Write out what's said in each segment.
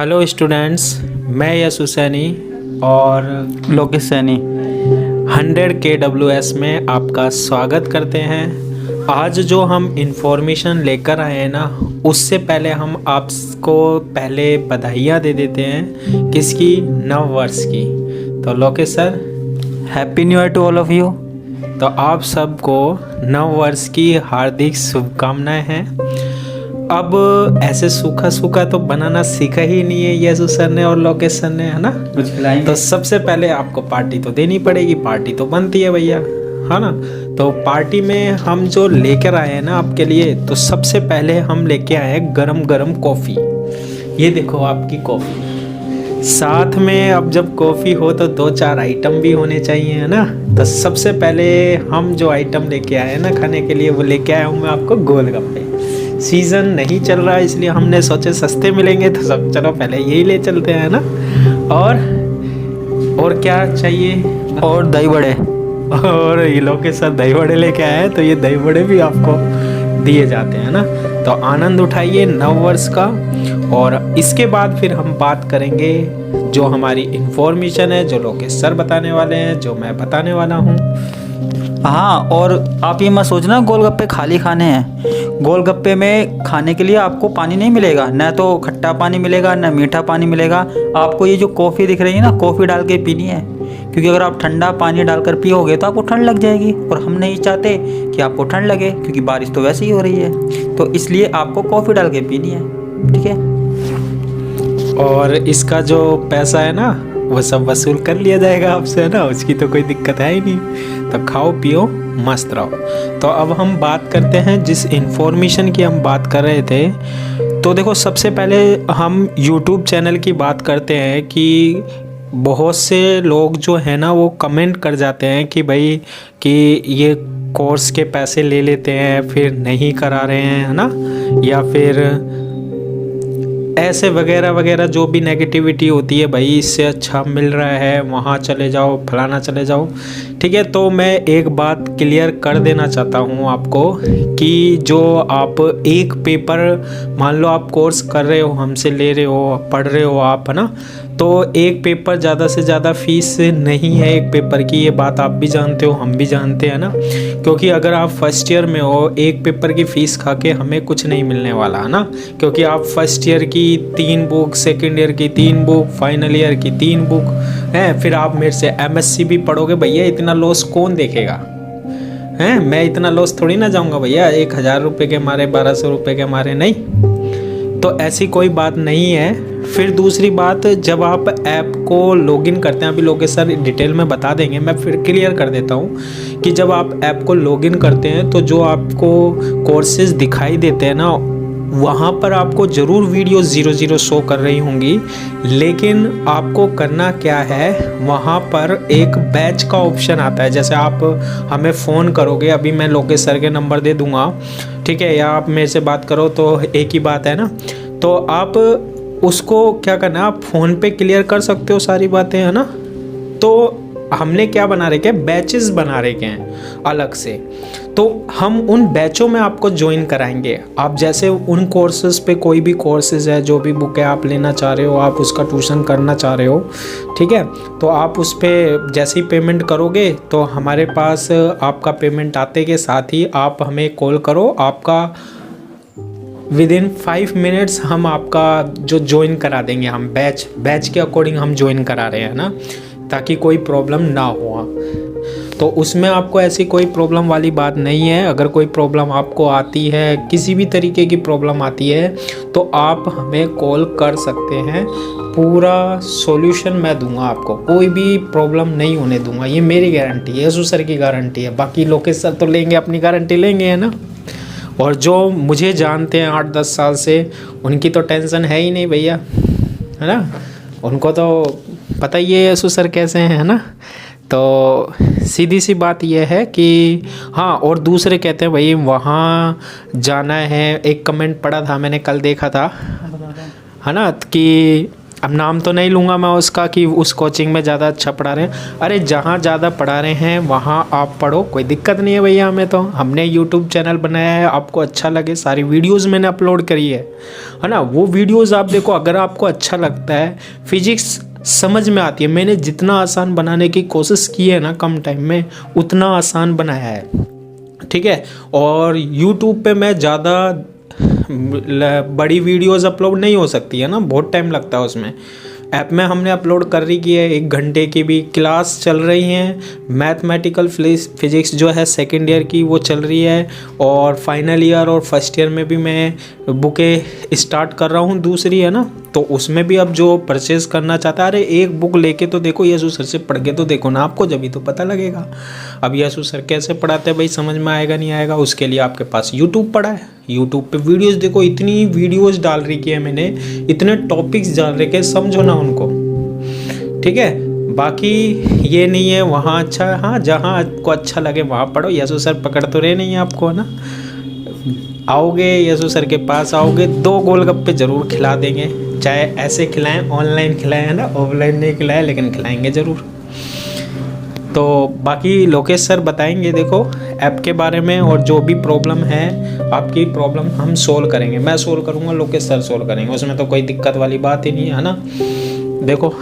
Hello students, मैं यश हुसैनी और Lokesh Saini 100 KWS में आपका स्वागत करते हैं। आज जो हम इंफॉर्मेशन लेकर आए हैं ना, उससे पहले हम आपको पहले बधाइयाँ दे देते हैं। किसकी? नव वर्ष की। तो Lokesh sir, happy new year to all of you. तो आप सबको नव वर्ष की हार्दिक शुभकामनाएं हैं। अब ऐसे सूखा सूखा तो बनाना सीखा ही नहीं है यशु सर ने और लोकेश सर ने, है ना? कुछ खिलाएंगे तो सबसे पहले आपको पार्टी तो देनी पड़ेगी। पार्टी तो बनती है भैया, है ना? तो पार्टी में हम जो लेकर आए हैं ना आपके लिए, तो सबसे पहले हम लेके आए हैं गरम गरम कॉफ़ी। ये देखो आपकी कॉफ़ी। साथ में अब जब कॉफ़ी हो तो 2-4 आइटम भी होने चाहिए, है ना? तो सबसे पहले हम जो आइटम लेके आए हैं ना खाने के लिए, वो लेके आया हूँ मैं आपको गोलगप्पे। सीज़न नहीं चल रहा है इसलिए हमने सोचे सस्ते मिलेंगे तो सब चलो पहले यही ले चलते हैं ना। और क्या चाहिए? और दही बड़े। और ये लोग के साथ दही बड़े लेके आए हैं, तो ये दही बड़े भी आपको दिए जाते हैं ना। तो आनंद उठाइए नव वर्ष का। और इसके बाद फिर हम बात करेंगे जो हमारी इंफॉर्मेशन है, जो लोकेश सर बताने वाले हैं, जो मैं बताने वाला हूँ। हाँ, और आप ये मत सोचना गोलगप्पे खाली खाने हैं। गोलगप्पे में खाने के लिए आपको पानी नहीं मिलेगा, न तो खट्टा पानी मिलेगा न मीठा पानी मिलेगा। आपको ये जो कॉफ़ी दिख रही है ना, कॉफ़ी डाल के पीनी है, क्योंकि अगर आप ठंडा पानी डालकर पियोगे तो आपको ठंड लग जाएगी, और हम नहीं चाहते कि आपको ठंड लगे, क्योंकि बारिश तो वैसे ही हो रही है। तो इसलिए आपको कॉफ़ी डाल के पीनी है, ठीक है? और इसका जो पैसा है ना, वो सब वसूल कर लिया जाएगा आपसे, है ना? उसकी तो कोई दिक्कत है ही नहीं। तो खाओ पियो मस्त रहो। तो अब हम बात करते हैं जिस इंफॉर्मेशन की हम बात कर रहे थे। तो देखो, सबसे पहले हम YouTube चैनल की बात करते हैं कि बहुत से लोग जो है ना, वो कमेंट कर जाते हैं कि भाई कि ये कोर्स के पैसे ले लेते हैं फिर नहीं करा रहे हैं, है ना? या फिर ऐसे वगैरह वगैरह जो भी नेगेटिविटी होती है, भाई इससे अच्छा मिल रहा है वहाँ चले जाओ, फलाना चले जाओ। ठीक है, तो मैं एक बात क्लियर कर देना चाहता हूँ आपको कि जो आप एक पेपर, मान लो आप कोर्स कर रहे हो, हमसे ले रहे हो, पढ़ रहे हो आप, है ना? तो एक पेपर ज़्यादा से ज़्यादा फीस नहीं है एक पेपर की। ये बात आप भी जानते हो, हम भी जानते हैं ना। क्योंकि अगर आप फर्स्ट ईयर में हो, एक पेपर की फ़ीस खा के हमें कुछ नहीं मिलने वाला, है ना? क्योंकि आप फर्स्ट ईयर की 3 बुक, सेकेंड ईयर की 3 बुक, फाइनल ईयर की 3 बुक हैं, फिर आप मेरे से MSc भी पढ़ोगे। भैया इतना लॉस कौन देखेगा? हैं, मैं इतना लॉस थोड़ी ना जाऊँगा भैया, 1000 रुपये के मारे, 1200 रुपये के मारे नहीं। तो ऐसी कोई बात नहीं है। फिर दूसरी बात, जब आप ऐप को लॉगिन करते हैं, अभी लोकेश सर डिटेल में बता देंगे, मैं फिर क्लियर कर देता हूँ कि जब आप ऐप को लॉगिन करते हैं तो जो आपको कोर्सेज दिखाई देते हैं ना, वहाँ पर आपको ज़रूर वीडियो 00 शो कर रही होंगी, लेकिन आपको करना क्या है, वहाँ पर एक बैच का ऑप्शन आता है। जैसे आप हमें फ़ोन करोगे, अभी मैं लोकेश सर के नंबर दे दूँगा, ठीक है, या आप मेरे से बात करो तो एक ही बात है ना। तो आप उसको क्या करना है, आप फ़ोन पे क्लियर कर सकते हो सारी बातें, है ना? तो हमने क्या बना रखे हैं, बैचेस बना रखे हैं अलग से। तो हम उन बैचों में आपको ज्वाइन कराएंगे। आप जैसे उन कोर्सेज पे, कोई भी कोर्सेज है, जो भी बुक है आप लेना चाह रहे हो, आप उसका ट्यूशन करना चाह रहे हो, ठीक है, तो आप उस पर जैसे ही पेमेंट करोगे तो हमारे पास आपका पेमेंट आते के साथ ही आप हमें कॉल करो। आपका विदिन 5 मिनट्स हम आपका जो ज्वाइन करा देंगे। हम बैच के अकॉर्डिंग हम ज्वाइन करा रहे हैं ना, ताकि कोई प्रॉब्लम ना हो। तो उसमें आपको ऐसी कोई प्रॉब्लम वाली बात नहीं है। अगर कोई प्रॉब्लम आपको आती है, किसी भी तरीके की प्रॉब्लम आती है, तो आप हमें कॉल कर सकते हैं। पूरा सॉल्यूशन मैं दूंगा आपको, कोई भी प्रॉब्लम नहीं होने दूंगा। ये मेरी गारंटी है, यशु सर की गारंटी है। बाकी लोकेश सर तो लेंगे, अपनी गारंटी लेंगे, है ना? और जो मुझे जानते हैं 8-10 साल से, उनकी तो टेंशन है ही नहीं भैया, है ना? उनको तो पता ही है यशु सर कैसे हैं, है ना? तो सीधी सी बात यह है कि हाँ, और दूसरे कहते हैं भाई वहाँ जाना है। एक कमेंट पड़ा था, मैंने कल देखा था, है ना, कि अब नाम तो नहीं लूँगा मैं उसका कि उस कोचिंग में ज़्यादा अच्छा पढ़ा रहे हैं। अरे जहाँ ज़्यादा पढ़ा रहे हैं वहाँ आप पढ़ो, कोई दिक्कत नहीं है भैया। हमें तो हमने यूट्यूब चैनल बनाया है, आपको अच्छा लगे, सारी वीडियोस मैंने अपलोड करी है ना। वो वीडियोस आप देखो, अगर आपको अच्छा लगता है, फिजिक्स समझ में आती है। मैंने जितना आसान बनाने की कोशिश की है ना कम टाइम में, उतना आसान बनाया है, ठीक है। और यूट्यूब पे मैं ज़्यादा बड़ी वीडियोस अपलोड नहीं हो सकती है ना, बहुत टाइम लगता है उसमें। ऐप में हमने अपलोड कर रही की है, 1 घंटे की भी क्लास चल रही हैं। मैथमेटिकल फिजिक्स जो है सेकेंड ईयर की वो चल रही है, और फाइनल ईयर और फर्स्ट ईयर में भी मैं बुकें स्टार्ट कर रहा हूँ, दूसरी है ना। तो उसमें भी अब जो परचेज़ करना चाहता है, अरे एक बुक लेके तो देखो, यीशु सर से पढ़ के तो देखो ना, आपको जब भी तो पता लगेगा। अब यीशु सर कैसे पढ़ाते हैं भाई, समझ में आएगा नहीं आएगा, उसके लिए आपके पास यूट्यूब पड़ा है। यूट्यूब पे वीडियोस देखो, इतनी वीडियोस डाल रही है मैंने, इतने टॉपिक्स डाल रखे, समझो ना उनको, ठीक है। बाकी ये नहीं है वहाँ अच्छा है, हाँ जहाँ आपको अच्छा लगे वहाँ पढ़ो। यीशु सर पकड़ तो रहे नहीं है आपको, है ना। आओगे यीशु सर के पास आओगे, 2 गोलगप्पे ज़रूर खिला देंगे, चाहे ऐसे खिलाएं, ऑनलाइन खिलाएं, है ना, ऑफलाइन नहीं खिलाएं, लेकिन खिलाएंगे ज़रूर। तो बाकी लोकेश सर बताएंगे देखो ऐप के बारे में, और जो भी प्रॉब्लम है आपकी प्रॉब्लम हम सोल्व करेंगे। मैं सोल्व करूँगा, लोकेश सर सोल्व करेंगे, उसमें तो कोई दिक्कत वाली बात ही नहीं है ना। देखो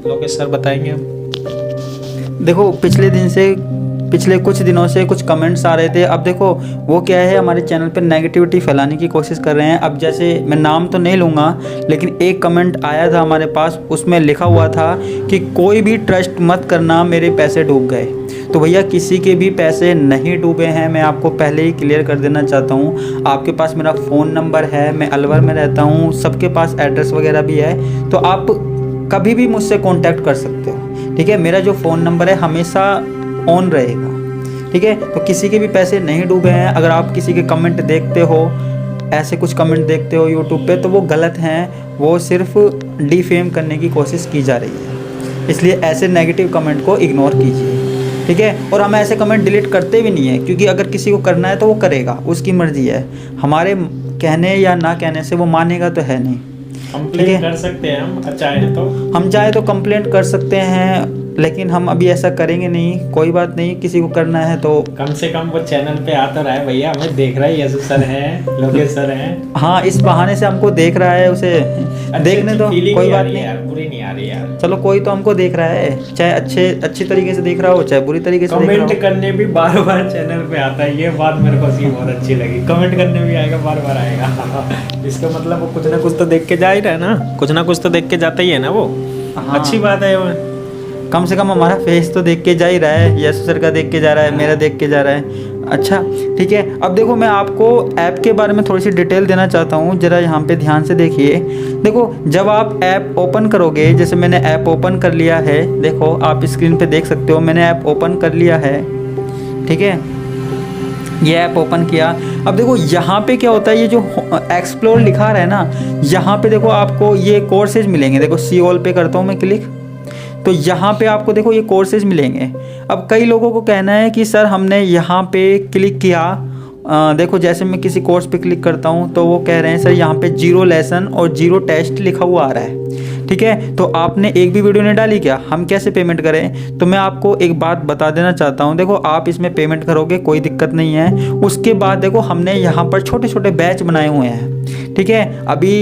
लोकेश सर बताएंगे। देखो पिछले कुछ दिनों से कुछ कमेंट्स आ रहे थे। अब देखो वो क्या है, हमारे चैनल पे नेगेटिविटी फैलाने की कोशिश कर रहे हैं। अब जैसे मैं नाम तो नहीं लूँगा, लेकिन एक कमेंट आया था हमारे पास, उसमें लिखा हुआ था कि कोई भी ट्रस्ट मत करना, मेरे पैसे डूब गए। तो भैया किसी के भी पैसे नहीं डूबे हैं, मैं आपको पहले ही क्लियर कर देना चाहता हूँ। आपके पास मेरा फ़ोन नंबर है, मैं अलवर में रहता हूँ, सबके पास एड्रेस वगैरह भी है, तो आप कभी भी मुझसे कांटेक्ट कर सकते हो, ठीक है। मेरा जो फ़ोन नंबर है हमेशा ऑन रहेगा, ठीक है। तो किसी के भी पैसे नहीं डूबे हैं। अगर आप किसी के कमेंट देखते हो, ऐसे कुछ कमेंट देखते हो यूट्यूब पे, तो वो गलत हैं, वो सिर्फ डिफेम करने की कोशिश की जा रही है। इसलिए ऐसे नेगेटिव कमेंट को इग्नोर कीजिए, ठीक है। और हम ऐसे कमेंट डिलीट करते भी नहीं है, क्योंकि अगर किसी को करना है तो वो करेगा, उसकी मर्जी है। हमारे कहने या ना कहने से वो मानेगा तो है नहीं। कंप्लेंट कर सकते हैं हम चाहे तो कंप्लेंट कर सकते हैं, लेकिन हम अभी ऐसा करेंगे नहीं। कोई बात नहीं, किसी को करना है तो कम से कम वो चैनल पे आता रहा है भैया, हमें देख रहा है, यीशु सर है, लोकेश सर है। हाँ, इस बहाने से हमको देख रहा है, उसे देखने तो कोई बात नहीं यार, बुरी नहीं आ रही यार। चलो कोई तो हमको देख रहा है, चाहे अच्छी तरीके से देख रहा हो, चाहे बुरी तरीके से देख रहा हो। कमेंट करने भी बार बार चैनल पे आता है, ये बात मेरे को सी बहुत अच्छी लगी। कमेंट करने भी आएगा, बार बार आएगा। इसका मतलब वो कुछ ना कुछ तो देख के जा ही रहा है ना, कुछ ना कुछ तो देख के जाता ही है ना वो। हाँ। अच्छी बात है वो। कम से कम हमारा फेस तो देख के जा ही रहा है, यीशु सर का देख के जा रहा है, मेरा देख के जा रहा है। अच्छा ठीक है, अब देखो मैं आपको ऐप के बारे में थोड़ी सी डिटेल देना चाहता हूँ, ज़रा यहाँ पे ध्यान से देखिए। देखो जब आप ऐप ओपन करोगे, जैसे मैंने ऐप ओपन कर लिया है, देखो आप स्क्रीन पे देख सकते हो, मैंने ऐप ओपन कर लिया है, ठीक है। ये ऐप ओपन किया। अब देखो यहाँ पे क्या होता है, ये जो एक्सप्लोर लिखा रहा है ना, यहाँ पे देखो आपको ये कोर्सेज मिलेंगे। देखो सी ऑल पे करता हूँ मैं क्लिक, तो यहाँ पे आपको देखो ये कोर्सेज मिलेंगे। अब कई लोगों को कहना है कि सर हमने यहाँ पे क्लिक किया, देखो जैसे मैं किसी कोर्स पे क्लिक करता हूँ तो वो कह रहे हैं सर यहाँ पे 0 लेसन और 0 टेस्ट लिखा हुआ आ रहा है, ठीक है। तो आपने एक भी वीडियो नहीं डाली क्या, हम कैसे पेमेंट करें? तो मैं आपको एक बात बता देना चाहता हूँ। देखो आप इसमें पेमेंट करोगे, कोई दिक्कत नहीं है। उसके बाद देखो हमने यहाँ पर छोटे छोटे बैच बनाए हुए हैं, ठीक है। अभी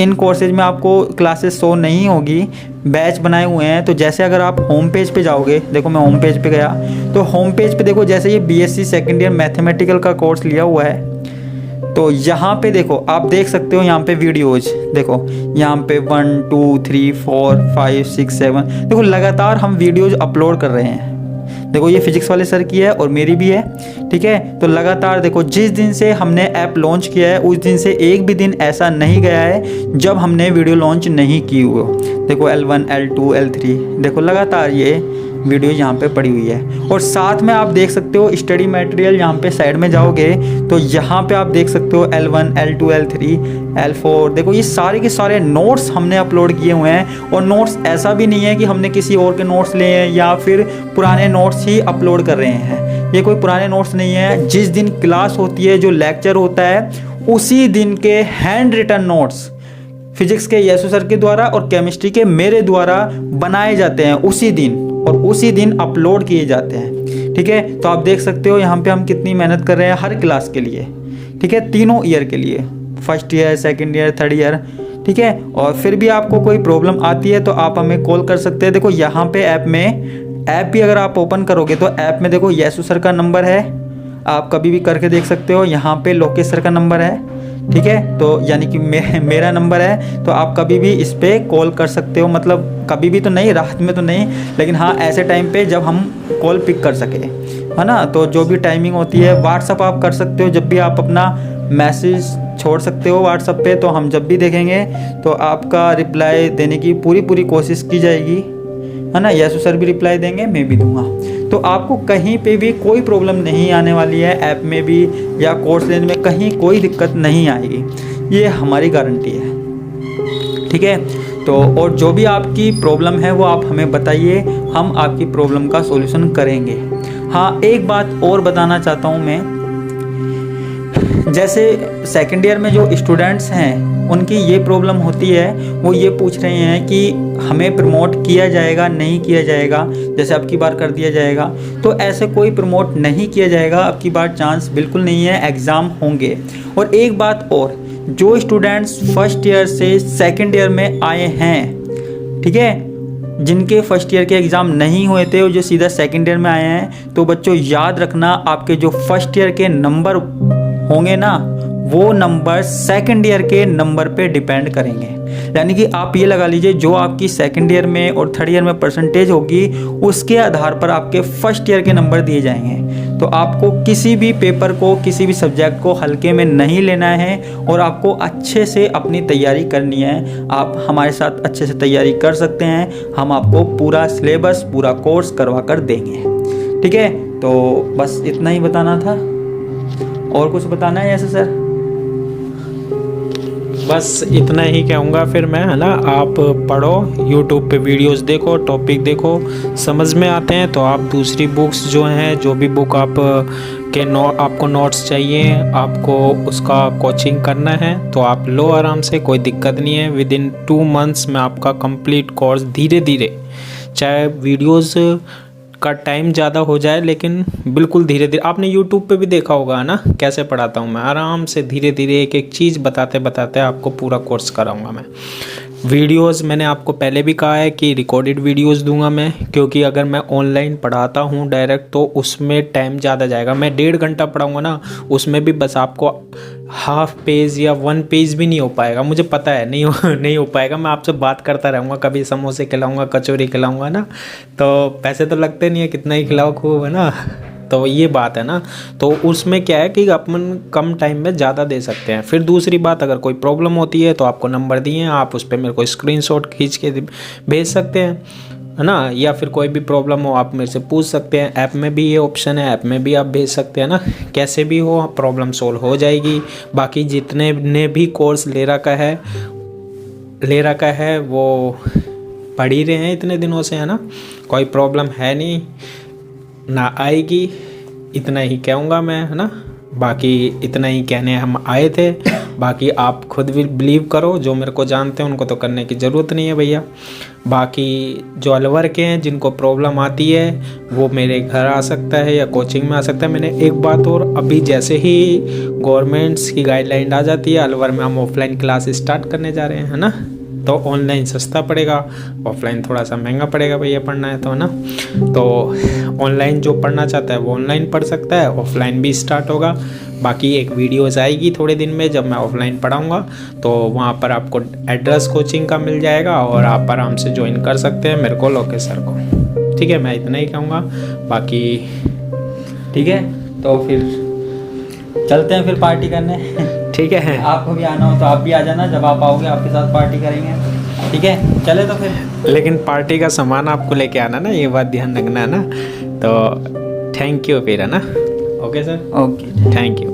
इन कोर्सेज में आपको क्लासेस शो नहीं होगी, बैच बनाए हुए हैं। तो जैसे अगर आप होम पेज पे जाओगे, देखो मैं होम पेज पे गया, तो होम पेज पे देखो जैसे ये BSc सेकेंड ईयर मैथमेटिकल का कोर्स लिया हुआ है, तो यहाँ पे देखो आप देख सकते हो, यहाँ पे वीडियोज देखो, यहाँ पे 1 2 3 4 5 6 7 देखो लगातार हम वीडियोज अपलोड कर रहे हैं। देखो ये फिजिक्स वाले सर की है और मेरी भी है, ठीक है। तो लगातार देखो जिस दिन से हमने ऐप लॉन्च किया है उस दिन से एक भी दिन ऐसा नहीं गया है जब हमने वीडियो लॉन्च नहीं की हुई। देखो L1 L2 L3 देखो लगातार ये वीडियो यहाँ पे पड़ी हुई है। और साथ में आप देख सकते हो स्टडी मटेरियल, यहाँ पे साइड में जाओगे तो यहाँ पे आप देख सकते हो L1 L2 L3 L4 देखो ये सारे के सारे नोट्स हमने अपलोड किए हुए हैं। और नोट्स ऐसा भी नहीं है कि हमने किसी और के नोट्स लिए हैं या फिर पुराने नोट्स ही अपलोड कर रहे हैं, ये कोई पुराने नोट्स नहीं है। जिस दिन क्लास होती है, जो लेक्चर होता है, उसी दिन के हैंड रिटन नोट्स फिजिक्स के यसु सर के द्वारा और केमिस्ट्री के मेरे द्वारा बनाए जाते हैं उसी दिन, और उसी दिन अपलोड किए जाते हैं। ठीक है, तो आप देख सकते हो यहाँ पे हम कितनी मेहनत कर रहे हैं हर क्लास के लिए। ठीक है, तीनों ईयर के लिए, first year, second year, third year. ठीक है, और फिर भी आपको कोई प्रॉब्लम आती है तो आप हमें कॉल कर सकते हैं। देखो यहाँ पे ऐप भी अगर आप ओपन करोगे तो ऐप में देखो यसु सर का नंबर है, आप कभी भी करके देख सकते हो। यहाँ पे लोकेश सर का नंबर है। ठीक है, तो यानी कि मेरा नंबर है, तो आप कभी भी इस पर कॉल कर सकते हो। मतलब कभी भी तो नहीं, रात में तो नहीं, लेकिन हाँ ऐसे टाइम पे जब हम कॉल पिक कर सके, है ना। तो जो भी टाइमिंग होती है, व्हाट्सअप आप कर सकते हो, जब भी आप अपना मैसेज छोड़ सकते हो व्हाट्सअप पे, तो हम जब भी देखेंगे तो आपका रिप्लाई देने की पूरी कोशिश की जाएगी, है ना। यसु सर भी रिप्लाई देंगे, मैं भी दूंगा। तो आपको कहीं पे भी कोई प्रॉब्लम नहीं आने वाली है, ऐप में भी या कोर्स लेने में कहीं कोई दिक्कत नहीं आएगी, ये हमारी गारंटी है। ठीक है, तो और जो भी आपकी प्रॉब्लम है वो आप हमें बताइए, हम आपकी प्रॉब्लम का सॉल्यूशन करेंगे। हाँ, एक बात और बताना चाहता हूँ मैं, जैसे सेकेंड ईयर में जो स्टूडेंट्स हैं उनकी ये प्रॉब्लम होती है, वो ये पूछ रहे हैं कि हमें प्रमोट किया जाएगा नहीं किया जाएगा, जैसे अब की बार कर दिया जाएगा। तो ऐसे कोई प्रमोट नहीं किया जाएगा, अब की बार चांस बिल्कुल नहीं है, एग्ज़ाम होंगे। और एक बात और, जो स्टूडेंट्स फर्स्ट ईयर से सेकेंड ईयर में आए हैं, ठीक है, जिनके फर्स्ट ईयर के एग्ज़ाम नहीं हुए थे और जो सीधा सेकेंड ईयर में आए हैं, तो बच्चों याद रखना, आपके जो फर्स्ट ईयर के नंबर होंगे ना, वो नंबर सेकंड ईयर के नंबर पे डिपेंड करेंगे। यानी कि आप ये लगा लीजिए, जो आपकी सेकंड ईयर में और थर्ड ईयर में परसेंटेज होगी, उसके आधार पर आपके फर्स्ट ईयर के नंबर दिए जाएंगे। तो आपको किसी भी पेपर को, किसी भी सब्जेक्ट को हल्के में नहीं लेना है और आपको अच्छे से अपनी तैयारी करनी है। आप हमारे साथ अच्छे से तैयारी कर सकते हैं, हम आपको पूरा सिलेबस, पूरा कोर्स करवा कर देंगे। ठीक है, तो बस इतना ही बताना था। और कुछ बताना है ऐसे सर? बस इतना ही कहूँगा फिर मैं, है ना। आप पढ़ो, यूट्यूब पे वीडियोस देखो, टॉपिक देखो, समझ में आते हैं तो आप दूसरी बुक्स जो हैं, जो भी बुक आपको नोट्स चाहिए, आपको उसका कोचिंग करना है तो आप लो आराम से, कोई दिक्कत नहीं है। विद इन 2 मंथ्स में आपका कंप्लीट कोर्स धीरे धीरे, चाहे वीडियोस का टाइम ज़्यादा हो जाए, लेकिन बिल्कुल धीरे धीरे। आपने YouTube पे भी देखा होगा ना कैसे पढ़ाता हूँ मैं, आराम से धीरे धीरे एक एक चीज़ बताते बताते आपको पूरा कोर्स कराऊंगा मैं। वीडियोस मैंने आपको पहले भी कहा है कि रिकॉर्डेड वीडियोस दूंगा मैं, क्योंकि अगर मैं ऑनलाइन पढ़ाता हूँ डायरेक्ट तो उसमें टाइम ज़्यादा जाएगा। मैं 1.5 घंटा पढ़ाऊँगा ना, उसमें भी बस आपको हाफ पेज या 1 पेज भी नहीं हो पाएगा, मुझे पता है नहीं हो पाएगा। मैं आपसे बात करता रहूँगा, कभी समोसे खिलाऊँगा, कचौरी खिलाऊँगा ना, तो पैसे तो लगते नहीं है, कितना ही खिलाओ खूब, है ना। तो ये बात है ना, तो उसमें क्या है कि अपन कम टाइम में ज़्यादा दे सकते हैं। फिर दूसरी बात, अगर कोई प्रॉब्लम होती है तो आपको नंबर दिए हैं, आप उस पर मेरे को स्क्रीनशॉट खींच के भेज सकते हैं, है ना। या फिर कोई भी प्रॉब्लम हो आप मेरे से पूछ सकते हैं। ऐप में भी ये ऑप्शन है, ऐप में भी आप भेज सकते हैं ना। कैसे भी हो प्रॉब्लम सोल्व हो जाएगी। बाकी जितने ने भी कोर्स ले रखा है वो पढ़ ही रहे हैं इतने दिनों से, है ना। कोई प्रॉब्लम है नहीं, ना आएगी, इतना ही कहूँगा मैं, है ना। बाकी इतना ही कहने हम आए थे, बाकी आप खुद भी बिलीव करो। जो मेरे को जानते हैं उनको तो करने की ज़रूरत नहीं है भैया। बाकी जो अलवर के हैं, जिनको प्रॉब्लम आती है, वो मेरे घर आ सकता है या कोचिंग में आ सकता है। मैंने एक बात और, अभी जैसे ही गवर्नमेंट्स की गाइडलाइन आ जाती है, अलवर में हम ऑफलाइन क्लास स्टार्ट करने जा रहे हैं, है ना। तो ऑनलाइन सस्ता पड़ेगा, ऑफलाइन थोड़ा सा महंगा पड़ेगा भैया पढ़ना है तो, है ना। तो ऑनलाइन जो पढ़ना चाहता है वो ऑनलाइन पढ़ सकता है, ऑफलाइन भी स्टार्ट होगा। बाकी एक वीडियोज़ आएगी थोड़े दिन में जब मैं ऑफलाइन पढ़ाऊँगा, तो वहाँ पर आपको एड्रेस कोचिंग का मिल जाएगा और आप आराम से ज्वाइन कर सकते हैं मेरे को, लोकेश सर को। ठीक है, मैं इतना ही कहूँगा। बाकी ठीक है, तो फिर चलते हैं फिर पार्टी करने। ठीक है, आपको भी आना हो तो आप भी आ जाना, जब आप आओगे आपके साथ पार्टी करेंगे। ठीक है, चले तो फिर। लेकिन पार्टी का सामान आपको लेके आना ना, ये बात ध्यान रखना है ना। तो थैंक यू फिर, है ना। Okay sir, okay, thank you.